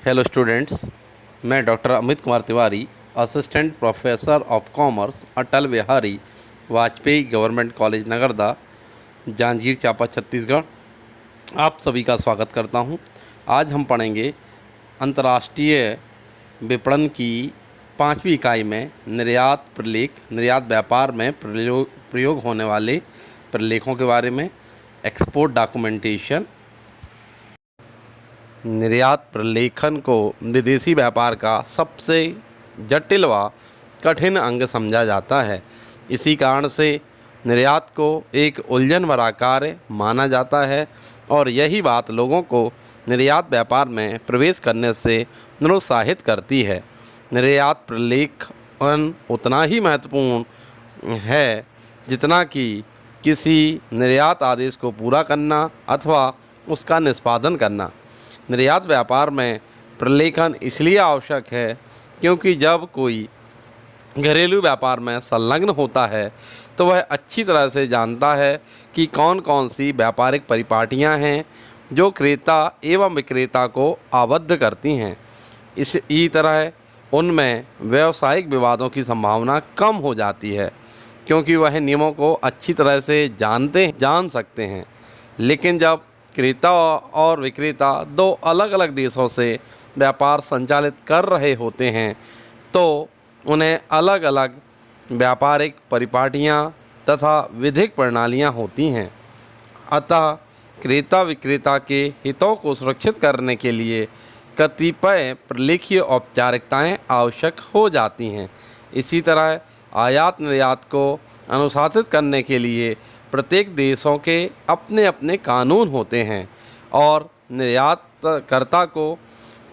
Hello students, मैं doctor Amit Kumar Tiwari, assistant professor of commerce, Atal Bihari Vajpayee government college Nagarda, Janjgir Champa, Chhattisgarh, आप सभी का स्वागत करता हूं। आज हम पढ़ेंगे अंतर्राष्ट्रीय विपणन की 5वीं इकाई में निर्यात प्रलेख, निर्यात व्यापार में प्रयोग होने वाले प्रलेखों के बारे में। Export documentation. निर्यात प्रलेखन को विदेशी व्यापार का सबसे जटिल व कठिन अंग समझा जाता है। इसी कारण से निर्यात को एक उलझन भरा कार्य माना जाता है और यही बात लोगों को निर्यात व्यापार में प्रवेश करने से निरुत्साहित करती है। निर्यात प्रलेखन उतना ही महत्वपूर्ण है जितना कि किसी निर्यात आदेश को पूरा करना अथवा उसका निष्पादन करना। निर्यात व्यापार में प्रलेखन इसलिए आवश्यक है क्योंकि जब कोई घरेलू व्यापार में संलग्न होता है तो वह अच्छी तरह से जानता है कि कौन कौन सी व्यापारिक परिपाटियां हैं जो क्रेता एवं विक्रेता को आबद्ध करती हैं। इसी तरह उनमें व्यावसायिक विवादों की संभावना कम हो जाती है क्योंकि वह नियमों को अच्छी तरह से जान सकते हैं। लेकिन जब क्रेता और विक्रेता दो अलग अलग देशों से व्यापार संचालित कर रहे होते हैं तो उन्हें अलग अलग व्यापारिक परिपाटियां तथा विधिक प्रणालियां होती हैं। अतः क्रेता विक्रेता के हितों को सुरक्षित करने के लिए कतिपय प्रलेखीय औपचारिकताएं आवश्यक हो जाती हैं। इसी तरह आयात निर्यात को अनुशासित करने के लिए प्रत्येक देशों के अपने अपने कानून होते हैं और निर्यातकर्ता को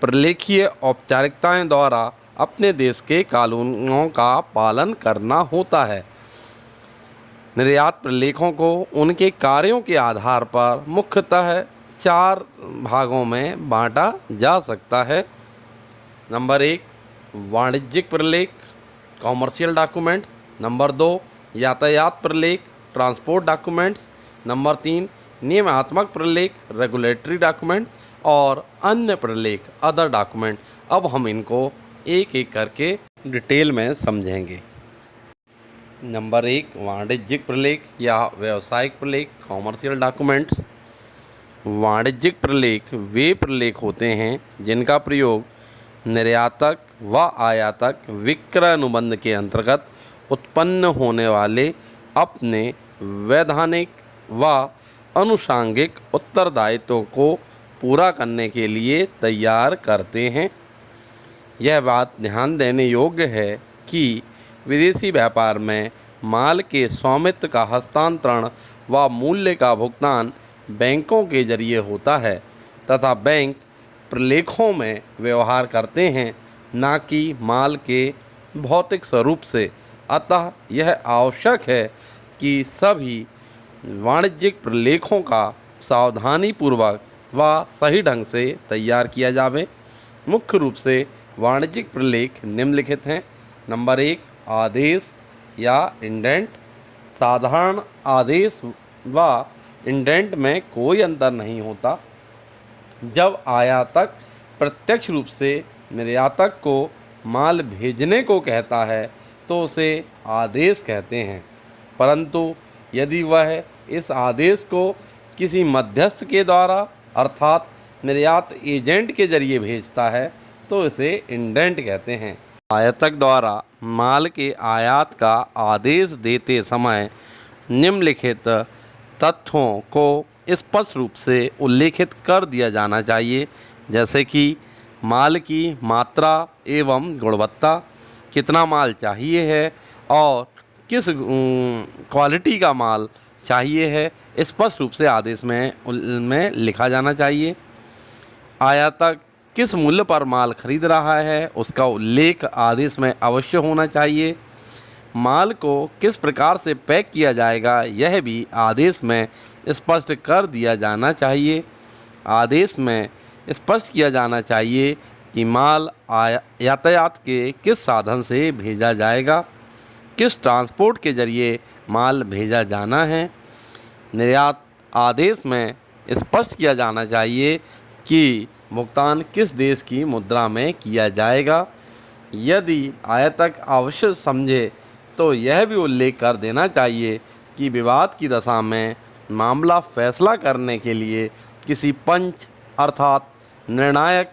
प्रलेखीय औपचारिकताएं द्वारा अपने देश के कानूनों का पालन करना होता है। निर्यात प्रलेखों को उनके कार्यों के आधार पर मुख्यतः 4 भागों में बांटा जा सकता है। नंबर 1, वाणिज्यिक प्रलेख, कॉमर्शियल डॉक्यूमेंट्स। नंबर 2, यातायात प्रलेख, ट्रांसपोर्ट डॉक्यूमेंट्स। नंबर 3, नियमात्मक प्रलेख, रेगुलेटरी डॉक्यूमेंट। और अन्य प्रलेख, अदर डॉक्यूमेंट। अब हम इनको एक एक करके डिटेल में समझेंगे। नंबर 1, वाणिज्यिक प्रलेख या व्यावसायिक प्रलेख, कॉमर्शियल डॉक्यूमेंट्स। वाणिज्यिक प्रलेख वे प्रलेख होते हैं जिनका प्रयोग निर्यातक व आयातक विक्रय अनुबंध के अंतर्गत उत्पन्न होने वाले अपने वैधानिक व अनुषांगिक उत्तरदायित्वों को पूरा करने के लिए तैयार करते हैं। यह बात ध्यान देने योग्य है कि विदेशी व्यापार में माल के स्वामित्व का हस्तांतरण व मूल्य का भुगतान बैंकों के जरिए होता है तथा बैंक प्रलेखों में व्यवहार करते हैं, न कि माल के भौतिक स्वरूप से। अतः यह आवश्यक है कि सभी वाणिज्यिक प्रलेखों का सावधानीपूर्वक व सही ढंग से तैयार किया जावे। मुख्य रूप से वाणिज्यिक प्रलेख निम्नलिखित हैं। नंबर 1, आदेश या इंडेंट। साधारण आदेश व इंडेंट में कोई अंतर नहीं होता। जब आयातक प्रत्यक्ष रूप से निर्यातक को माल भेजने को कहता है तो उसे आदेश कहते हैं, परंतु यदि वह इस आदेश को किसी मध्यस्थ के द्वारा अर्थात निर्यात एजेंट के जरिए भेजता है तो इसे इंडेंट कहते हैं। आयातक द्वारा माल के आयात का आदेश देते समय निम्नलिखित तथ्यों को स्पष्ट रूप से उल्लेखित कर दिया जाना चाहिए, जैसे कि माल की मात्रा एवं गुणवत्ता, कितना माल चाहिए है और किस क्वालिटी का माल चाहिए है, स्पष्ट रूप से आदेश में लिखा जाना चाहिए। आयातक किस मूल्य पर माल खरीद रहा है उसका उल्लेख आदेश में अवश्य होना चाहिए। माल को किस प्रकार से पैक किया जाएगा यह भी आदेश में स्पष्ट कर दिया जाना चाहिए। आदेश में स्पष्ट किया जाना चाहिए कि माल यातायात के किस साधन से भेजा जाएगा, किस ट्रांसपोर्ट के जरिए माल भेजा जाना है। निर्यात आदेश में स्पष्ट किया जाना चाहिए कि भुगतान किस देश की मुद्रा में किया जाएगा। यदि आयातक आवश्यक समझे तो यह भी उल्लेख कर देना चाहिए कि विवाद की दशा में मामला फैसला करने के लिए किसी पंच अर्थात निर्णायक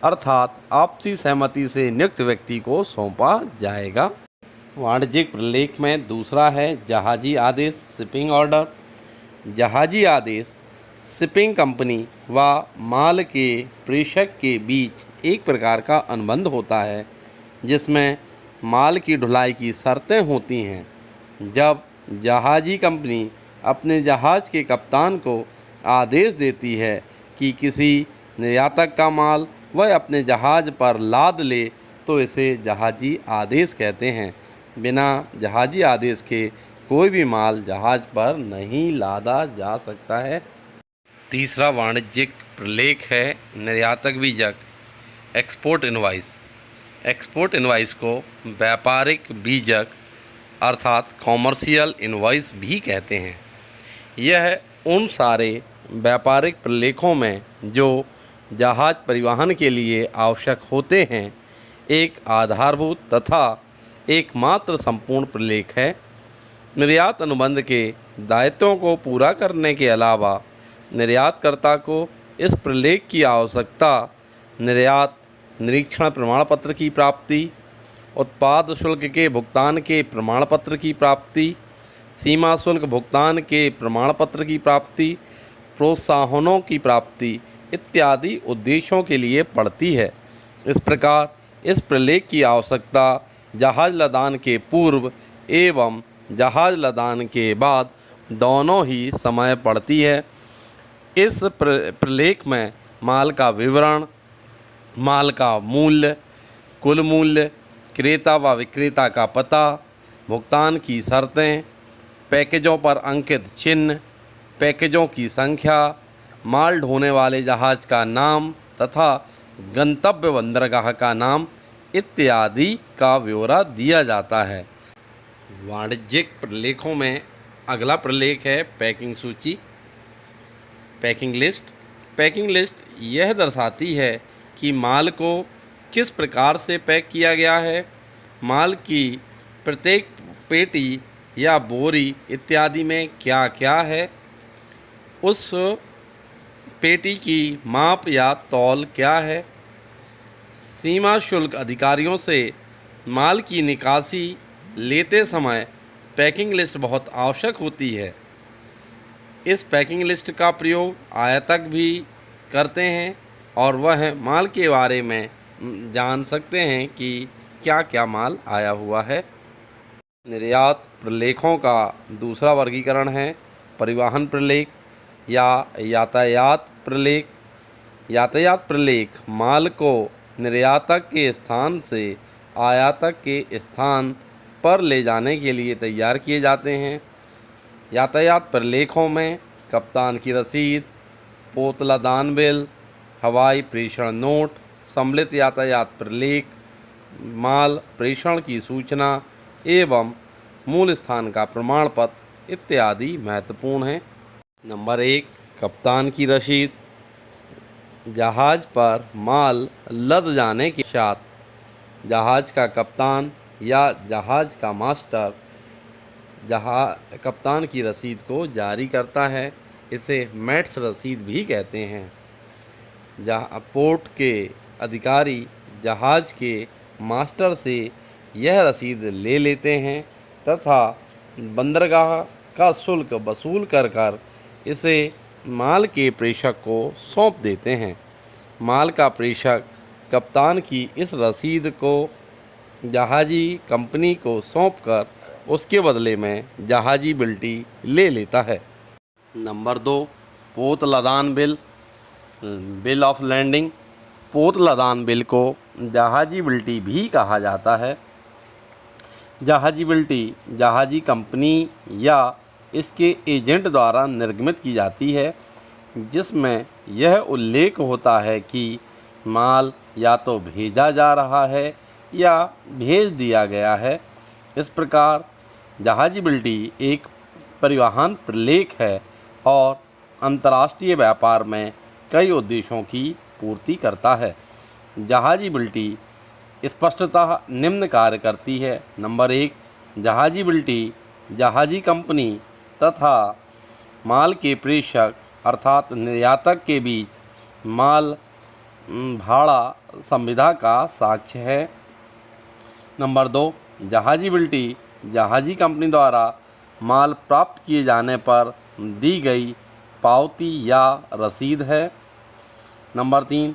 अर्थात आपसी सहमति से नियुक्त व्यक्ति को सौंपा जाएगा। वाणिज्यिक प्रलेख में दूसरा है जहाजी आदेश, शिपिंग ऑर्डर। जहाजी आदेश शिपिंग कंपनी व माल के प्रेषक के बीच एक प्रकार का अनुबंध होता है जिसमें माल की ढुलाई की शर्तें होती हैं। जब जहाजी कंपनी अपने जहाज़ के कप्तान को आदेश देती है कि किसी निर्यातक का माल वह अपने जहाज़ पर लाद ले तो इसे जहाजी आदेश कहते हैं। बिना जहाजी आदेश के कोई भी माल जहाज़ पर नहीं लादा जा सकता है। तीसरा वाणिज्यिक प्रलेख है निर्यातक बीजक, एक्सपोर्ट इनवॉइस। एक्सपोर्ट इनवॉइस को व्यापारिक बीजक अर्थात कॉमर्शियल इनवॉइस भी कहते हैं। यह उन सारे व्यापारिक प्रलेखों में जो जहाज़ परिवहन के लिए आवश्यक होते हैं एक आधारभूत तथा एकमात्र संपूर्ण प्रलेख है। निर्यात अनुबंध के दायित्वों को पूरा करने के अलावा निर्यातकर्ता को इस प्रलेख की आवश्यकता निर्यात निरीक्षण प्रमाण पत्र की प्राप्ति, उत्पाद शुल्क के भुगतान के प्रमाण पत्र की प्राप्ति, सीमा शुल्क भुगतान के प्रमाण पत्र की प्राप्ति, प्रोत्साहनों की प्राप्ति इत्यादि उद्देश्यों के लिए पड़ती है। इस प्रकार इस प्रलेख की आवश्यकता जहाज़ लदान के पूर्व एवं जहाज़ लदान के बाद दोनों ही समय पड़ती है। इस प्रलेख में माल का विवरण, माल का मूल्य, कुल मूल्य, क्रेता व विक्रेता का पता, भुगतान की शर्तें, पैकेजों पर अंकित चिन्ह, पैकेजों की संख्या, माल ढोने वाले जहाज़ का नाम तथा गंतव्य बंदरगाह का नाम इत्यादि का ब्यौरा दिया जाता है। वाणिज्यिक प्रलेखों में अगला प्रलेख है पैकिंग सूची, पैकिंग लिस्ट। पैकिंग लिस्ट यह दर्शाती है कि माल को किस प्रकार से पैक किया गया है, माल की प्रत्येक पेटी या बोरी इत्यादि में क्या क्या है, उस पेटी की माप या तौल क्या है। सीमा शुल्क अधिकारियों से माल की निकासी लेते समय पैकिंग लिस्ट बहुत आवश्यक होती है। इस पैकिंग लिस्ट का प्रयोग आयातक भी करते हैं और वह माल के बारे में जान सकते हैं कि क्या क्या माल आया हुआ है। निर्यात प्रलेखों का दूसरा वर्गीकरण है परिवहन प्रलेख या यातायात प्रलेख। यातायात प्रलेख माल को निर्यातक के स्थान से आयातक के स्थान पर ले जाने के लिए तैयार किए जाते हैं। यातायात प्रलेखों में कप्तान की रसीद, पोतला दान बिल, हवाई प्रेषण नोट, सम्मिलित यातायात प्रलेख, माल प्रेषण की सूचना एवं मूल स्थान का प्रमाण पत्र इत्यादि महत्वपूर्ण हैं। नंबर 1 कप्तान की रसीद। जहाज़ पर माल लद जाने के साथ जहाज़ का कप्तान या जहाज़ का मास्टर कप्तान की रसीद को जारी करता है। इसे मैट्स रसीद भी कहते हैं। जहाँ पोर्ट के अधिकारी जहाज़ के मास्टर से यह रसीद ले लेते हैं तथा बंदरगाह का शुल्क वसूल कर इसे माल के प्रेषक को सौंप देते हैं। माल का प्रेषक कप्तान की इस रसीद को जहाजी कंपनी को सौंपकर उसके बदले में जहाजी बिल्टी ले लेता है। नंबर 2 पोत लदान बिल, बिल ऑफ लैंडिंग। पोत लदान बिल को जहाजी बिल्टी भी कहा जाता है। जहाजी बिल्टी जहाजी कंपनी या इसके एजेंट द्वारा निर्गमित की जाती है, जिसमें यह उल्लेख होता है कि माल या तो भेजा जा रहा है या भेज दिया गया है। इस प्रकार जहाजी बिल्टी एक परिवहन प्रलेख है और अंतर्राष्ट्रीय व्यापार में कई उद्देश्यों की पूर्ति करता है। जहाजी बिल्टी स्पष्टतः निम्न कार्य करती है। नंबर 1, जहाजी बिल्टी जहाजी कंपनी तथा माल के प्रेषक अर्थात निर्यातक के बीच माल भाड़ा संविदा का साक्ष्य है। नंबर 2, जहाजी बिल्टी जहाजी कंपनी द्वारा माल प्राप्त किए जाने पर दी गई पावती या रसीद है। नंबर 3,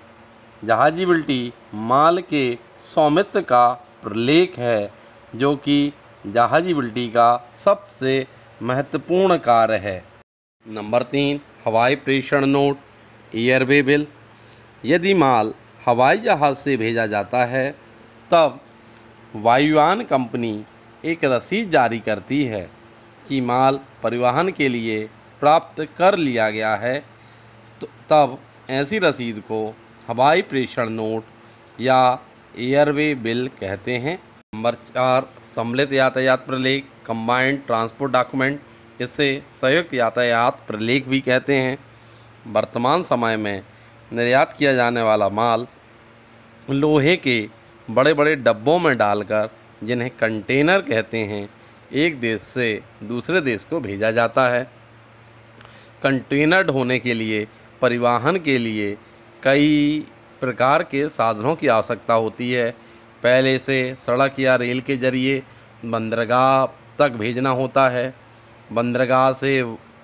जहाजी बिल्टी माल के स्वामित्व का प्रलेख है, जो कि जहाजी बिल्टी का सबसे महत्वपूर्ण कार्य है। नंबर 3, हवाई प्रेषण नोट एयरवे बिल। यदि माल हवाई जहाज़ से भेजा जाता है तब वायुयान कंपनी एक रसीद जारी करती है कि माल परिवहन के लिए प्राप्त कर लिया गया है, तो तब ऐसी रसीद को हवाई प्रेषण नोट या एयरवे बिल कहते हैं। नंबर 4, सम्मिलित यातायात प्रलेख कंबाइंड ट्रांसपोर्ट डॉक्यूमेंट, इसे संयुक्त यातायात प्रलेख भी कहते हैं। वर्तमान समय में निर्यात किया जाने वाला माल लोहे के बड़े बड़े डब्बों में डालकर, जिन्हें कंटेनर कहते हैं, एक देश से दूसरे देश को भेजा जाता है। कंटेनर ढोने के लिए परिवहन के लिए कई प्रकार के साधनों की आवश्यकता होती है। पहले से सड़क या रेल के जरिए बंदरगाह तक भेजना होता है। बंदरगाह से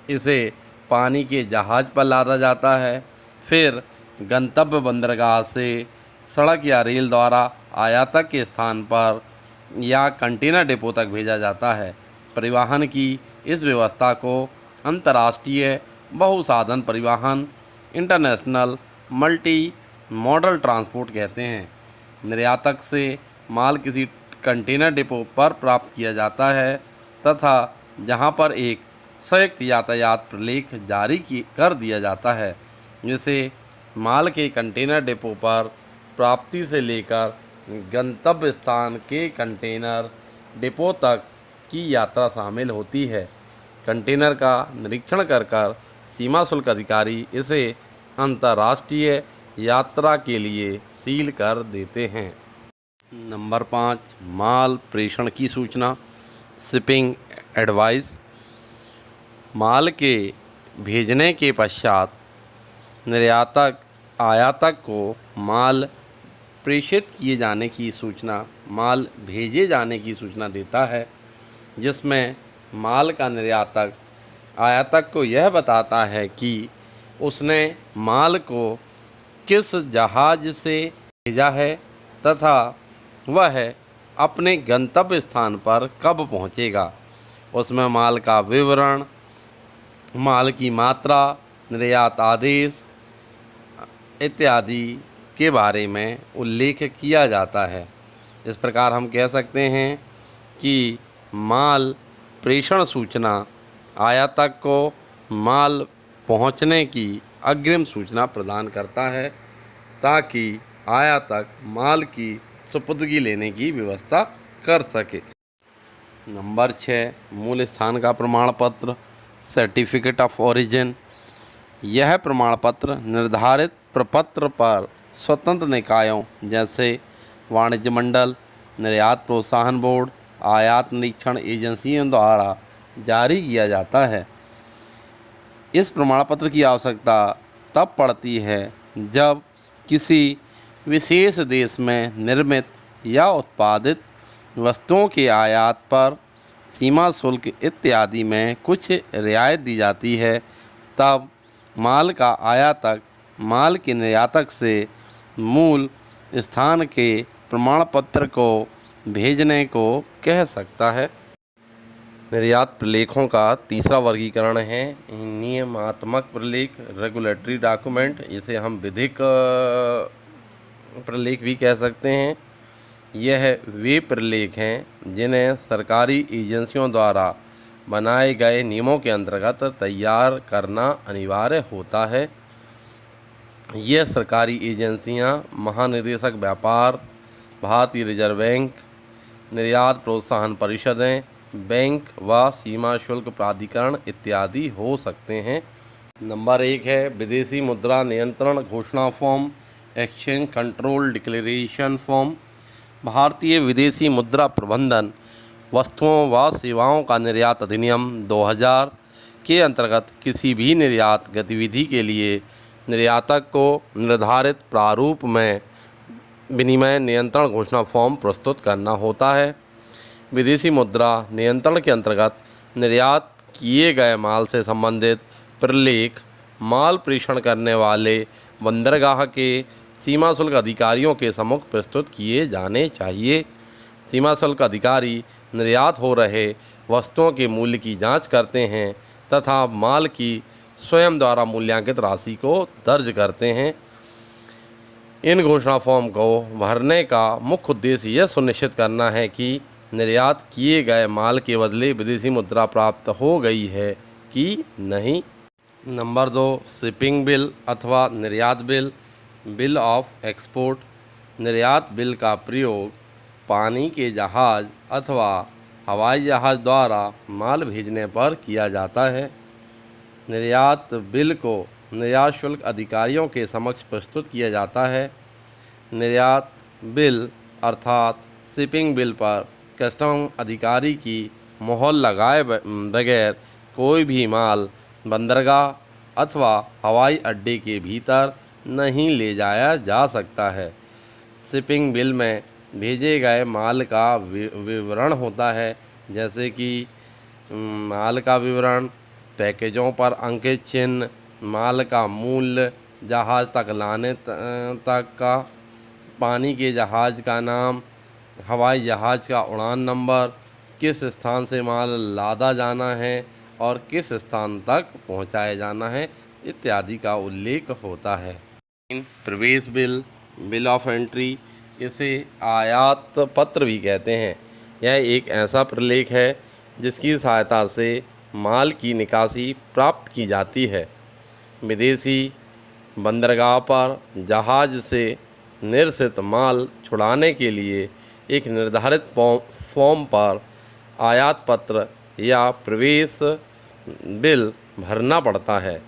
इसे पानी के जहाज़ पर लादा जाता है। फिर गंतव्य बंदरगाह से सड़क या रेल द्वारा आयातक के स्थान पर या कंटेनर डिपो तक भेजा जाता है। परिवहन की इस व्यवस्था को अंतर्राष्ट्रीय बहुसाधन परिवहन इंटरनेशनल मल्टी मॉडल ट्रांसपोर्ट कहते हैं। निर्यातक से माल किसी कंटेनर डिपो पर प्राप्त किया जाता है तथा जहां पर एक संयुक्त यातायात प्रलेख जारी कर दिया जाता है, जिसे माल के कंटेनर डिपो पर प्राप्ति से लेकर गंतव्य स्थान के कंटेनर डिपो तक की यात्रा शामिल होती है। कंटेनर का निरीक्षण कर सीमा शुल्क अधिकारी इसे अंतर्राष्ट्रीय यात्रा के लिए सील कर देते हैं। नंबर 5, माल प्रेषण की सूचना शिपिंग एडवाइस। माल के भेजने के पश्चात निर्यातक आयातक को माल प्रेषित किए जाने की सूचना, माल भेजे जाने की सूचना देता है, जिसमें माल का निर्यातक आयातक को यह बताता है कि उसने माल को किस जहाज़ से भेजा है तथा वह अपने गंतव्य स्थान पर कब पहुंचेगा। उसमें माल का विवरण, माल की मात्रा, निर्यात आदेश इत्यादि के बारे में उल्लेख किया जाता है। इस प्रकार हम कह सकते हैं कि माल प्रेषण सूचना आयातक को माल पहुंचने की अग्रिम सूचना प्रदान करता है, ताकि आयातक माल की सुपुर्दगी लेने की व्यवस्था कर सके। नंबर 6, मूल स्थान का प्रमाण पत्र सर्टिफिकेट ऑफ ओरिजिन। यह प्रमाण पत्र निर्धारित प्रपत्र पर स्वतंत्र निकायों जैसे वाणिज्य मंडल, निर्यात प्रोत्साहन बोर्ड, आयात निरीक्षण एजेंसियों द्वारा जारी किया जाता है। इस प्रमाण पत्र की आवश्यकता तब पड़ती है जब किसी विशेष देश में निर्मित या उत्पादित वस्तुओं के आयात पर सीमा शुल्क इत्यादि में कुछ रियायत दी जाती है। तब माल का आयातक माल के निर्यातक से मूल स्थान के प्रमाण पत्र को भेजने को कह सकता है। निर्यात प्रलेखों का तीसरा वर्गीकरण है नियमात्मक प्रलेख रेगुलेटरी डॉक्यूमेंट। इसे हम विधिक प्रलेख भी कह सकते हैं। यह वे प्रलेख हैं जिन्हें सरकारी एजेंसियों द्वारा बनाए गए नियमों के अंतर्गत तैयार करना अनिवार्य होता है। यह सरकारी एजेंसियां महानिदेशक व्यापार, भारतीय रिजर्व बैंक, निर्यात प्रोत्साहन परिषदें, बैंक व सीमा शुल्क प्राधिकरण इत्यादि हो सकते हैं। नंबर 1 है विदेशी मुद्रा नियंत्रण घोषणा form. Exchange control declaration form, भारतीय विदेशी मुद्रा प्रबंधन वस्तुओं व सेवाओं का निर्यात अधिनियम 2000 के अंतर्गत किसी भी निर्यात गतिविधि के लिए निर्यातक को निर्धारित प्रारूप में विनिमय नियंत्रण घोषणा फॉर्म प्रस्तुत करना होता है। विदेशी मुद्रा नियंत्रण के अंतर्गत निर्यात किए गए माल से संबंधित प्रलेख माल प्रेषण करने वाले बंदरगाह के सीमा शुल्क अधिकारियों के सम्मुख प्रस्तुत किए जाने चाहिए। सीमा शुल्क अधिकारी निर्यात हो रहे वस्तुओं के मूल्य की जांच करते हैं तथा माल की स्वयं द्वारा मूल्यांकित राशि को दर्ज करते हैं। इन घोषणा फॉर्म को भरने का मुख्य उद्देश्य यह सुनिश्चित करना है कि निर्यात किए गए माल के बदले विदेशी मुद्रा प्राप्त हो गई है कि नहीं। नंबर 2, शिपिंग बिल अथवा निर्यात बिल, बिल ऑफ एक्सपोर्ट। निर्यात बिल का प्रयोग पानी के जहाज़ अथवा हवाई जहाज़ द्वारा माल भेजने पर किया जाता है। निर्यात बिल को निर्यात शुल्क अधिकारियों के समक्ष प्रस्तुत किया जाता है। निर्यात बिल अर्थात शिपिंग बिल पर कस्टम अधिकारी की मोहर लगाए बगैर कोई भी माल बंदरगाह अथवा हवाई अड्डे के भीतर नहीं ले जाया जा सकता है। शिपिंग बिल में भेजे गए माल का विवरण होता है, जैसे कि माल का विवरण, पैकेजों पर अंकित चिन्ह, माल का मूल्य, जहाज़ तक लाने तक का, पानी के जहाज़ का नाम, हवाई जहाज़ का उड़ान नंबर, किस स्थान से माल लादा जाना है और किस स्थान तक पहुंचाया जाना है इत्यादि का उल्लेख होता है। प्रवेश बिल, बिल ऑफ एंट्री, इसे आयात पत्र भी कहते हैं। यह एक ऐसा प्रलेख है जिसकी सहायता से माल की निकासी प्राप्त की जाती है। विदेशी बंदरगाह पर जहाज़ से निर्सित माल छुड़ाने के लिए एक निर्धारित फॉर्म पर आयात पत्र या प्रवेश बिल भरना पड़ता है।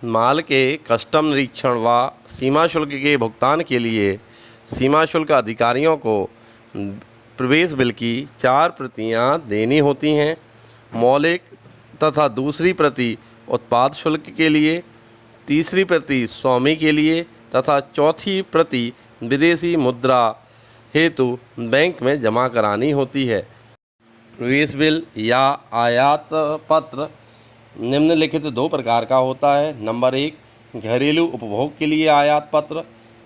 माल के कस्टम निरीक्षण व सीमा शुल्क के भुगतान के लिए सीमा शुल्क अधिकारियों को प्रवेश बिल की 4 प्रतियां देनी होती हैं। मौलिक तथा दूसरी प्रति उत्पाद शुल्क के लिए, तीसरी प्रति स्वामी के लिए तथा चौथी प्रति विदेशी मुद्रा हेतु बैंक में जमा करानी होती है। प्रवेश बिल या आयात पत्र निम्नलिखित 2 प्रकार का होता है। नंबर 1, घरेलू उपभोग के लिए आयात पत्र।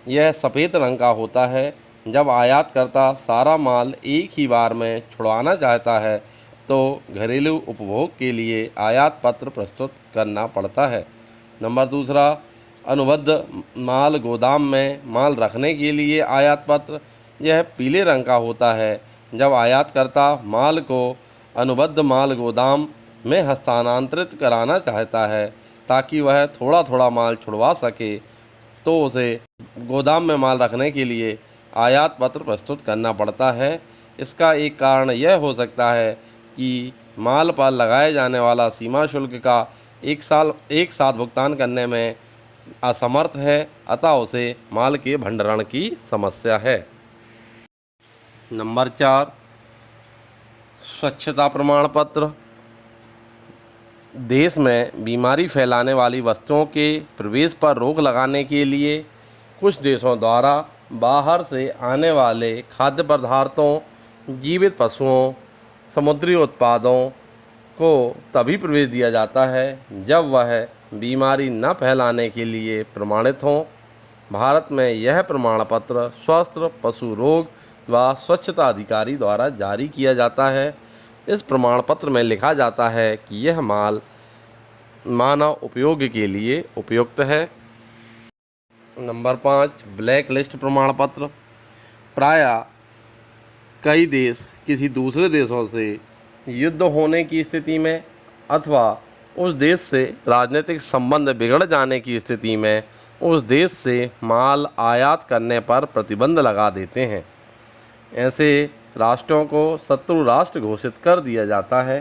यह सफ़ेद रंग का होता है। जब आयातकर्ता सारा माल एक ही बार में छुड़वाना चाहता है तो घरेलू उपभोग के लिए आयात पत्र प्रस्तुत करना पड़ता है। नंबर 2, अनुबद्ध माल गोदाम में माल रखने के लिए आयात पत्र। यह पीले रंग का होता है। जब आयातकर्ता माल को अनुबद्ध माल गोदाम में हस्तांतरित कराना चाहता है ताकि वह थोड़ा थोड़ा माल छुड़वा सके तो उसे गोदाम में माल रखने के लिए आयात पत्र प्रस्तुत करना पड़ता है। इसका एक कारण यह हो सकता है कि माल पर लगाए जाने वाला सीमा शुल्क का एक साथ भुगतान करने में असमर्थ है, अतः उसे माल के भंडारण की समस्या है। नंबर 4, स्वच्छता प्रमाण पत्र। देश में बीमारी फैलाने वाली वस्तुओं के प्रवेश पर रोक लगाने के लिए कुछ देशों द्वारा बाहर से आने वाले खाद्य पदार्थों, जीवित पशुओं, समुद्री उत्पादों को तभी प्रवेश दिया जाता है जब वह बीमारी न फैलाने के लिए प्रमाणित हों। भारत में यह प्रमाण पत्र स्वास्थ्य, पशु रोग व स्वच्छता अधिकारी द्वारा जारी किया जाता है। इस प्रमाण पत्र में लिखा जाता है कि यह माल मानव उपयोग के लिए उपयुक्त है। नंबर 5, ब्लैक लिस्ट प्रमाण पत्र। प्रायः कई देश किसी दूसरे देशों से युद्ध होने की स्थिति में अथवा उस देश से राजनीतिक संबंध बिगड़ जाने की स्थिति में उस देश से माल आयात करने पर प्रतिबंध लगा देते हैं। ऐसे राष्ट्रों को शत्रु राष्ट्र घोषित कर दिया जाता है।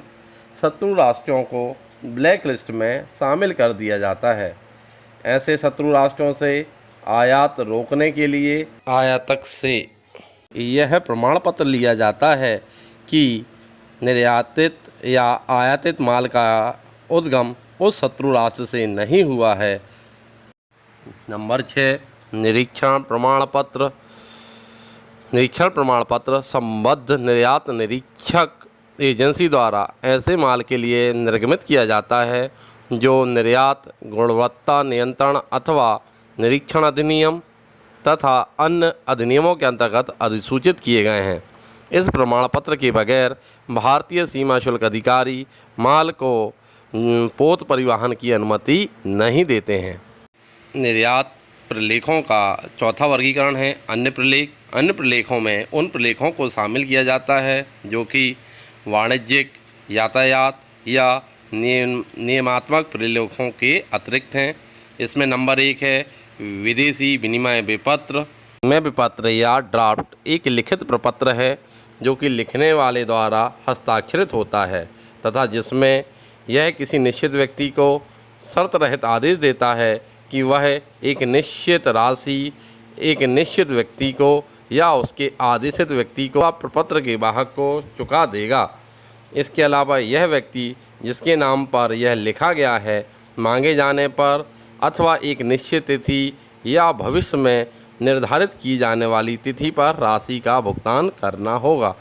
शत्रु राष्ट्रों को ब्लैक लिस्ट में शामिल कर दिया जाता है। ऐसे शत्रु राष्ट्रों से आयात रोकने के लिए आयातक से यह प्रमाण पत्र लिया जाता है कि निर्यातित या आयातित माल का उद्गम उस शत्रु राष्ट्र से नहीं हुआ है। नंबर 6, निरीक्षण प्रमाण पत्र। निरीक्षण प्रमाण पत्र संबद्ध निर्यात निरीक्षक एजेंसी द्वारा ऐसे माल के लिए निर्गमित किया जाता है जो निर्यात गुणवत्ता नियंत्रण अथवा निरीक्षण अधिनियम तथा अन्य अधिनियमों के अंतर्गत अधिसूचित किए गए हैं। इस प्रमाण पत्र के बगैर भारतीय सीमा शुल्क अधिकारी माल को पोत परिवहन की अनुमति नहीं देते हैं। निर्यात प्रलेखों का चौथा वर्गीकरण है अन्य प्रलेख। अन्य प्रलेखों में उन प्रलेखों को शामिल किया जाता है जो कि वाणिज्यिक, यातायात या नियमात्मक प्रलेखों के अतिरिक्त हैं। इसमें नंबर 1 है विदेशी विनिमय विपत्र। विनिमय विपत्र या ड्राफ्ट एक लिखित प्रपत्र है जो कि लिखने वाले द्वारा हस्ताक्षरित होता है तथा जिसमें यह किसी निश्चित व्यक्ति को शर्त रहित आदेश देता है कि वह एक निश्चित राशि एक निश्चित व्यक्ति को या उसके आदेशित व्यक्ति को प्रपत्र के वाहक को चुका देगा। इसके अलावा यह व्यक्ति जिसके नाम पर यह लिखा गया है मांगे जाने पर अथवा एक निश्चित तिथि या भविष्य में निर्धारित की जाने वाली तिथि पर राशि का भुगतान करना होगा।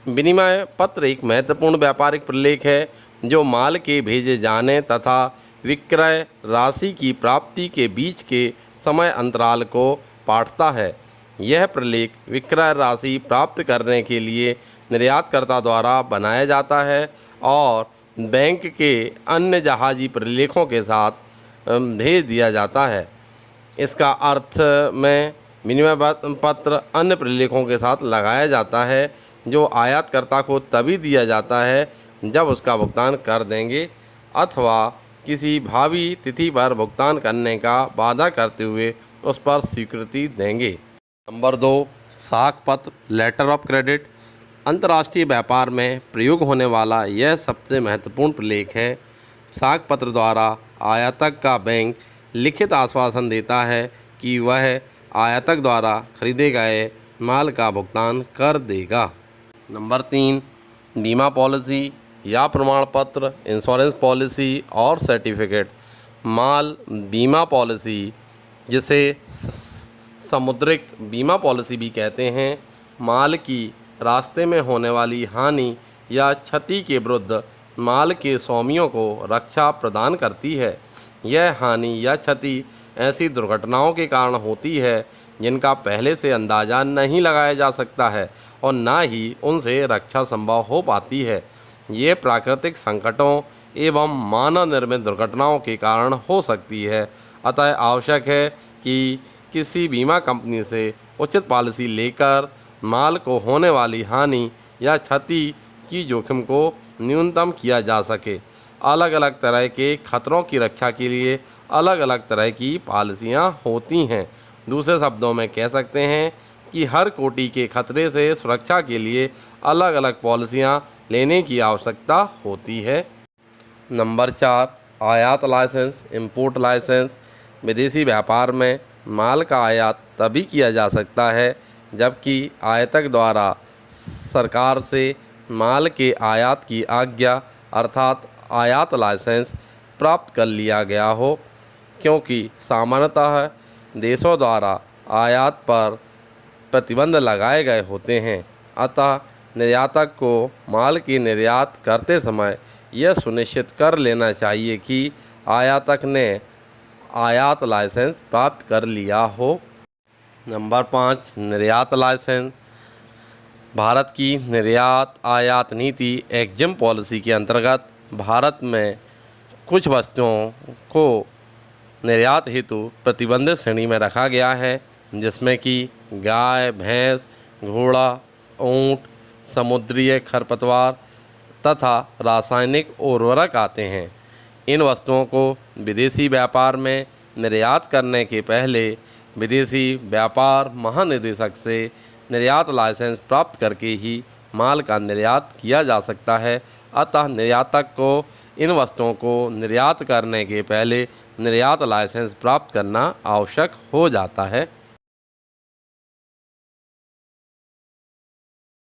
विनिमय पत्र एक महत्वपूर्ण व्यापारिक प्रलेख है जो माल के भेजे जाने तथा विक्रय राशि की प्राप्ति के बीच के समय अंतराल को पाटता है। यह प्रलेख विक्रय राशि प्राप्त करने के लिए निर्यातकर्ता द्वारा बनाया जाता है और बैंक के अन्य जहाजी प्रलेखों के साथ भेज दिया जाता है। इसका अर्थ में विनिमय पत्र अन्य प्रलेखों के साथ लगाया जाता है जो आयातकर्ता को तभी दिया जाता है जब उसका भुगतान कर देंगे अथवा किसी भावी तिथि पर भुगतान करने का वादा करते हुए उस पर स्वीकृति देंगे। नंबर 2, साख पत्र लेटर ऑफ क्रेडिट। अंतर्राष्ट्रीय व्यापार में प्रयोग होने वाला यह सबसे महत्वपूर्ण प्रलेख है। साख पत्र द्वारा आयातक का बैंक लिखित आश्वासन देता है कि वह आयातक द्वारा खरीदे गए माल का भुगतान कर देगा। नंबर 3, बीमा पॉलिसी या प्रमाण पत्र इंश्योरेंस पॉलिसी और सर्टिफिकेट। माल बीमा पॉलिसी जिसे समुद्रिक बीमा पॉलिसी भी कहते हैं, माल की रास्ते में होने वाली हानि या क्षति के विरुद्ध माल के स्वामियों को रक्षा प्रदान करती है। यह हानि या क्षति ऐसी दुर्घटनाओं के कारण होती है जिनका पहले से अंदाज़ा नहीं लगाया जा सकता है और ना ही उनसे रक्षा संभव हो पाती है। ये प्राकृतिक संकटों एवं मानव निर्मित दुर्घटनाओं के कारण हो सकती है। अतः आवश्यक है कि किसी बीमा कंपनी से उचित पॉलिसी लेकर माल को होने वाली हानि या क्षति की जोखिम को न्यूनतम किया जा सके। अलग अलग तरह के खतरों की रक्षा के लिए अलग अलग तरह की पॉलिसियाँ होती हैं। दूसरे शब्दों में कह सकते हैं कि हर कोटि के खतरे से सुरक्षा के लिए अलग अलग पॉलिसियाँ लेने की आवश्यकता होती है। नंबर 4, आयात लाइसेंस इंपोर्ट लाइसेंस। विदेशी व्यापार में माल का आयात तभी किया जा सकता है जबकि आयातक द्वारा सरकार से माल के आयात की आज्ञा अर्थात आयात लाइसेंस प्राप्त कर लिया गया हो, क्योंकि सामान्यतः देशों द्वारा आयात पर प्रतिबंध लगाए गए होते हैं। अतः निर्यातक को माल की निर्यात करते समय यह सुनिश्चित कर लेना चाहिए कि आयातक ने आयात लाइसेंस प्राप्त कर लिया हो। नंबर 5, निर्यात लाइसेंस। भारत की निर्यात आयात नीति एक्जिम पॉलिसी के अंतर्गत भारत में कुछ वस्तुओं को निर्यात हेतु प्रतिबंधित श्रेणी में रखा गया है, जिसमें कि गाय, भैंस, घोड़ा, ऊँट, समुद्री खरपतवार तथा रासायनिक उर्वरक आते हैं। इन वस्तुओं को विदेशी व्यापार में निर्यात करने के पहले विदेशी व्यापार महानिदेशक से निर्यात लाइसेंस प्राप्त करके ही माल का निर्यात किया जा सकता है। अतः निर्यातक को इन वस्तुओं को निर्यात करने के पहले निर्यात लाइसेंस प्राप्त करना आवश्यक हो जाता है।